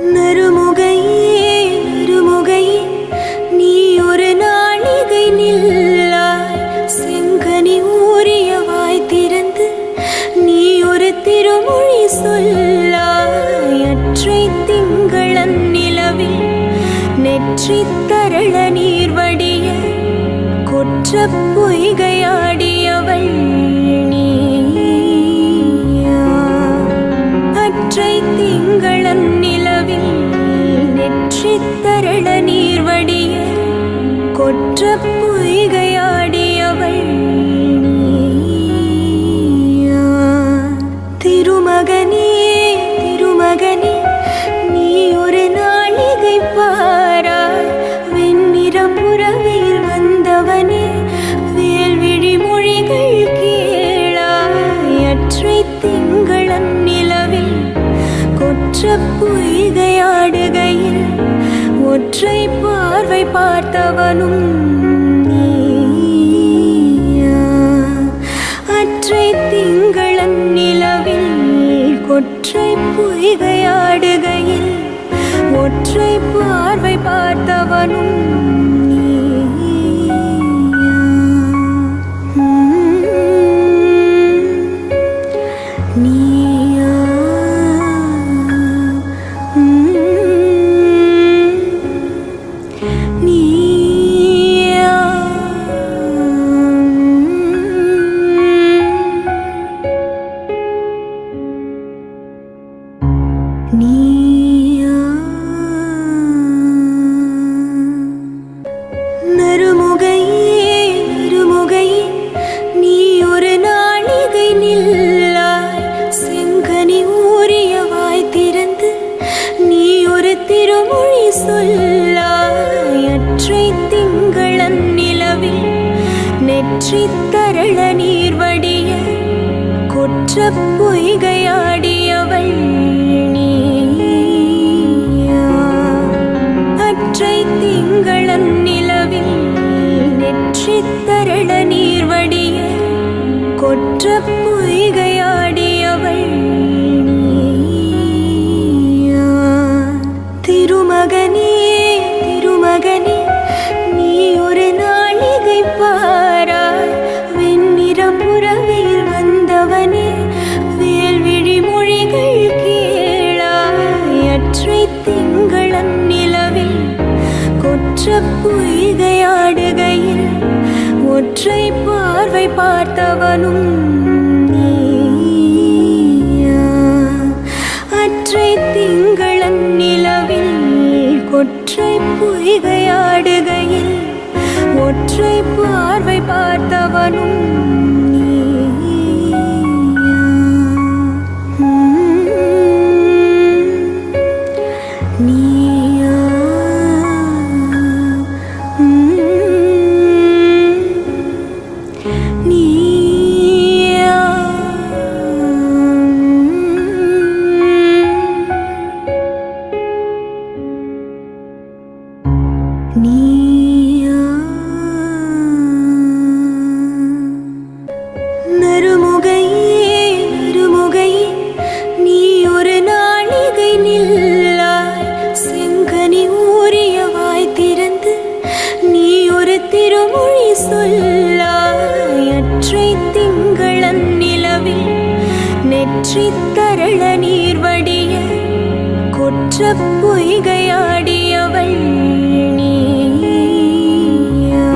நறுமுகையே நறுமுகையே நீ ஒரு நாளிகை நில்லாய். செங்கனி ஊறிய வாய் திறந்து நீ ஒரு திருமொழி சொல்லாய். அற்றை திங்களன் நிலவில் நெற்றி தரள நீர் வடிய கொற்ற பொய்கையாடியவள் நீயா. அற்றை திங்களன் நிலவில் நெற்றி தரள நீர் வடிய கொற்ற பொய்கையாடியவள் நீயா. திருமகனே திருமகனே நீ ஒரு நாளிகை பாராய். வெண்ணிறம் புறவையில் வந்தவனே வேல்விழி மொழிகள் கேளாய். அற்றை திங்களன் நிலவில் கொற்ற பொய்கையாடுகையில் ஒற்றை பார்வை பார்த்தவனும் நீயா. அற்றை திங்களன் நிலவில் கொற்றை பொய்கையாடுகையில் ஒற்றை பார்வை பார்த்தவனும் நீயா. நீயா நீயா. நீயா. நறுமுகையே நறுமுகையே நீ ஒரு நாளிகை நில்லாய். செங்கனி ஊறிய வாய் திறந்து நீ ஒரு திருமொழி சொல்லாய். அற்றை திங்களன் நிலவில் நெற்றி தரள நீர் வடிய கொற்ற பொய்கையாடியவள் நீயா. அற்றை திங்களன் நிலவில் நெற்றி தரள நீர் வடிய கொற்ற பொய்கையாடியவள் நீயா. திருமகனே திருமகனே நீ ஒரு நாளிகை பாராய். வெண்ணிறம் புறவையில் வந்தவனே வேல்விழி மொழிகள் கேளாய். அற்றை திங்களன் நிலவில் கொற்ற பொய்கையாடுகையில் ஒற்றை பார்வை பார்த்தவனும் நீயா. அற்றை திங்களன் நிலவில் கொற்றை பொய்கையாடுகையில் ஒற்றை பார்வை பார்த்தவனும் நீயா. நீயா. நீயா. நீயா. நறுமுகையே நறுமுகையே நீ ஒரு நாளிகை நில்லாய். செங்கனி ஊறிய வாய் திறந்து நீ ஒரு திருமொழி சொல்லாய். அற்றை திங்களன் நிலவில் நெற்றி தரள நீர் வடிய கொற்ற பொய்கையாடியவள் நீயா.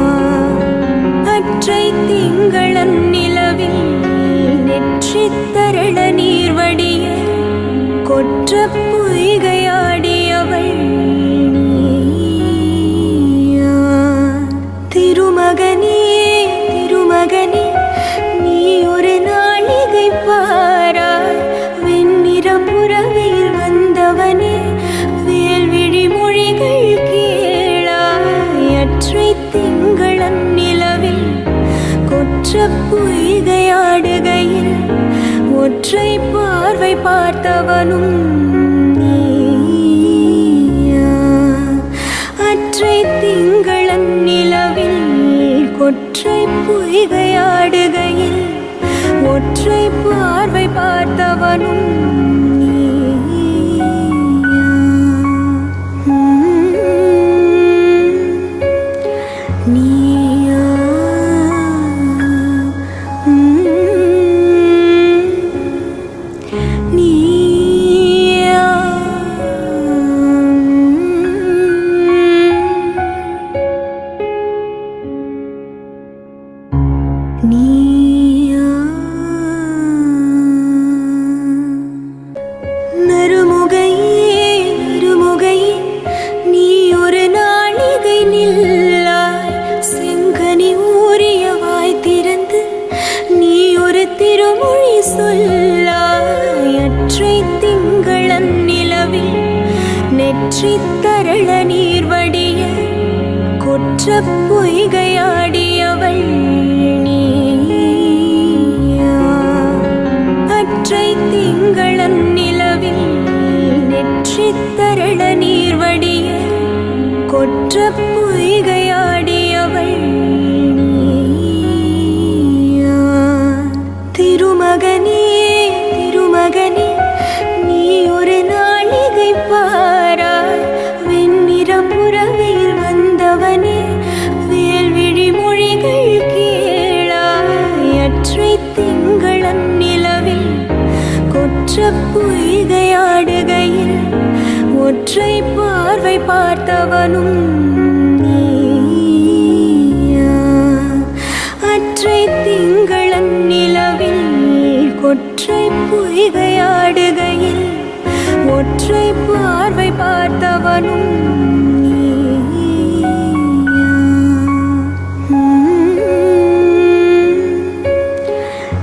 அற்றை திங்களன் நிலவில் நெற்றி தரள நீர் வடிய கொற்ற பொய்கையாடியவள் நீயா. திருமகனே திருமகனே நீ ஒரு நாளிகை பாராய். வெண்ணிறம் புறவையில் வந்தவனே வேல்விழி மொழிகள் கேளாய். அற்றை திங்களன் நிலவில் கொற்ற பொய்கையாடுகையில் ஒற்றை பார்வை பார்த்தவனும் நீயா. நெற்றி தரள நீர் வடிய கொற்ற பொய்கையாடியவள் நீயா. அற்றை திங்களன் நிலவில் நெற்றி தரள நீர் வடிய கொற்ற பொய்கையாடியவள் நீயா. திருமகனே திருமகனே நீ ஒரு நாளிகை பாராய். வெண்ணிறம் புறவையில் வந்தவனே வேல்விழி மொழிகள் கேளாய். அற்றை திங்களன் நிலவில் கொற்ற பொய்கையாடுகையில் ஒற்றை பார்வை பார்த்தவனும் நீயா. அற்றை திங்களன் நிலவில் கொற்றை பொய்கையாடுகையில் ஒற்றை பார்வை பார்த்தவனும் நீயா.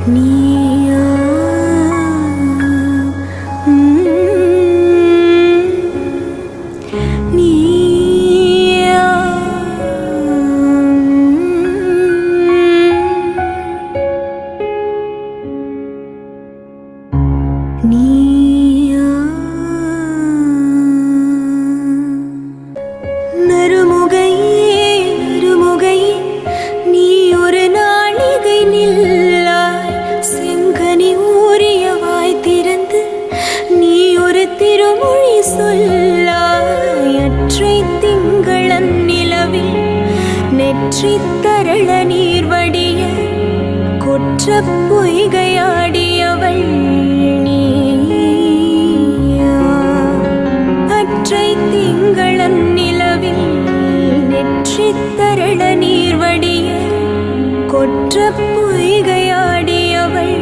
நீயா. நீயா. நீயா. நறுமுகையே நறுமுகையே நீ ஒரு நாளிகை நில்லாய். செங்கனி ஊறிய வாய் திறந்து நீ ஒரு திருமொழி சொல்லாய். அற்றை திங்களன் நிலவில் நெற்றி தரள நீர் வடிய கொற்ற பொய்கையாடியவள் நீயா. அற்றை திங்களன் நிலவில் நெற்றி தரள நீர் வடிய கொற்ற பொய்கையாடியவள்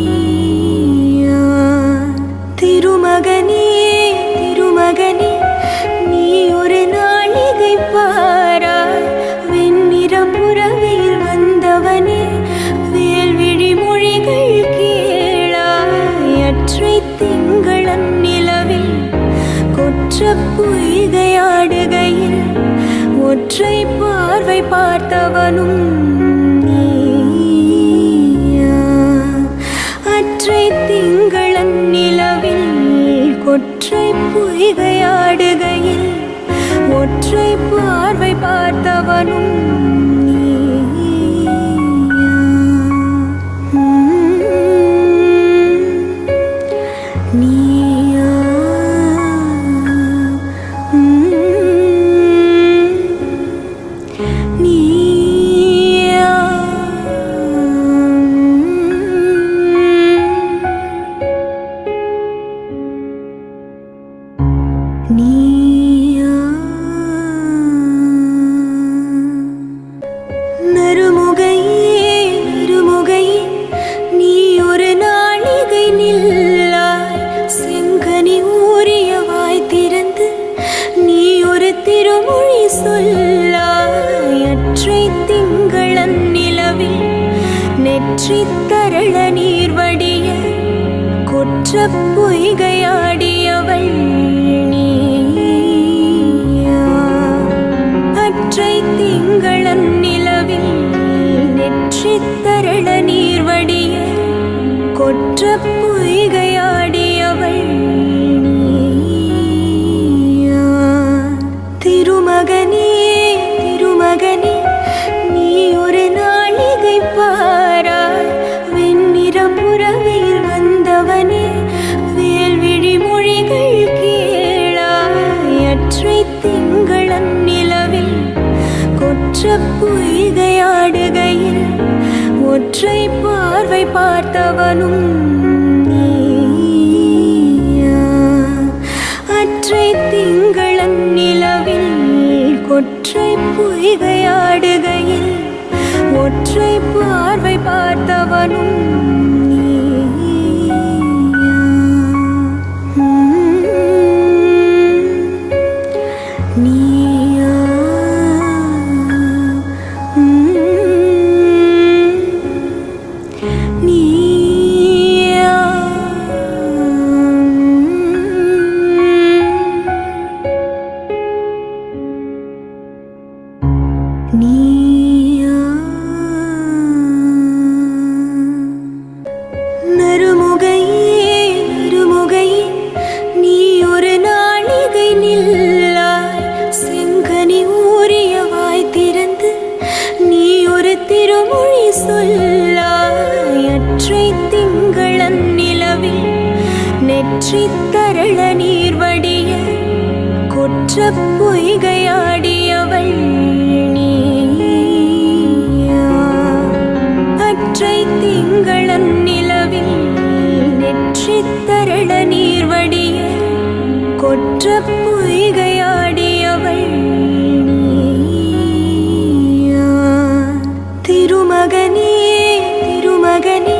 நீயா. திருமகனே திருமகனே நீ ஒரு நாளிகை பாராய். வெண்ணிறம் புறவையில் வந்தவனே வேல்விழி மொழிகள் கேளாய். அற்றை திங்களன் நிலவில் கொற்ற பொய்கையாடுகையில் ஒற்றை பார்வை பார்த்தவனும் நீயா. அற்றை திங்களன் நிலவில் கொற்றை பொய்கையாடுகையில் ஒற்றை பார்வை பார்த்தவனும் நீயா. நீயா. நீயா. நீயா. நறுமுகையே நறுமுகையே நீ ஒரு நாளிகை நில்லாய். செங்கனி ஊறிய வாய் திறந்து நீ ஒரு திருமொழி சொல்லாய். அற்றை திங்களன் நிலவில் நெற்றி தரள நீர் வடிய கொற்ற பொய்கையாடியவள் நீயா. அற்றை திங்களன் நிலவில் நெற்றி தரள நீர் வடிய கொற்ற பொய்கையாடியவள் நீயா. திருமகனே திருமகனே நீ ஒரு நாளிகை பாராய். வெண்ணிறம் புறவையில் வந்தவனே வேல்விழி மொழிகள் கேளாய். அற்றை திங்களன் நிலவில் கொற்ற பொய்கையாடுகையில் ஒற்றை பார்வை பார்த்தவனும் நீயா. அற்றை திங்களன் நிலவில் கொற்றை பொய்கையாடுகையில் ஒற்றை பார்வை பார்த்தவனும் நீயா. நீயா. நீயா. சொல்லாய் அற்றை திங்களன் நிலவில் நெற்றி தரள நீர் வடிய கொற்ற பொய்கையாடியவள் நீயா அற்றை திங்களன் நிலவில் நெற்றி தரள நீர் வடிய கொற்ற பொய்கையாடியவள் நீயா திருமகனே திருமகனே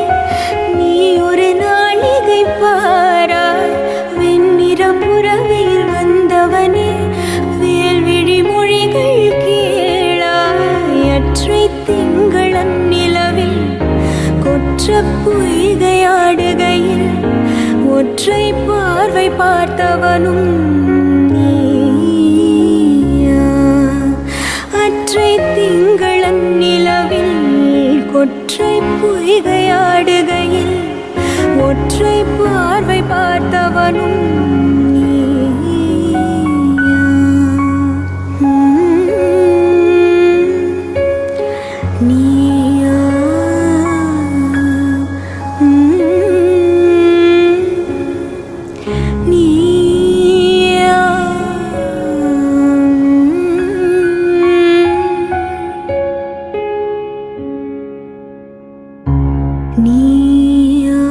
நீ ஒரு நாளிகை பாராய் வெண்ணிறம் புறவையில் வந்தவனே வேல்விழி மொழிகள் கேளாய் அற்றை திங்களன் நிலவில் கொற்ற பொய்கையாடுகையில் ஒற்றை பார்வை பார்த்தவனும் நீயா அற்றை திங்களன் நிலவில் கொற்றை பொய்கையாடுகையில் ஒற்றை பார்வை பார்த்தவனும் நீயா நீயா நீயா நீயா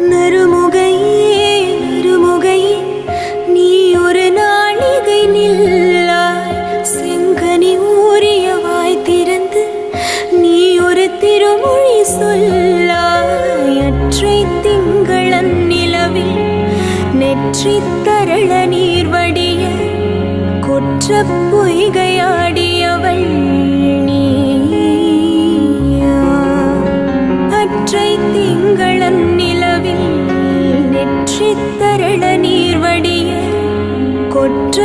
நறுமுகையே நறுமுகையே நீ ஒரு நாளிகை நில்லாய் செங்கனி ஊறிய வாய் திறந்து நீ ஒரு திருமொழி சொல்லாய் அற்றை திங்களன் நிலவில் நெற்றி தரள நீர் வடிய கொற்ற பொய்கையாடியவள் நீயா அற்றை திங்களன் நிலவில் நெற்றி தரள நீர் வடிய கொற்ற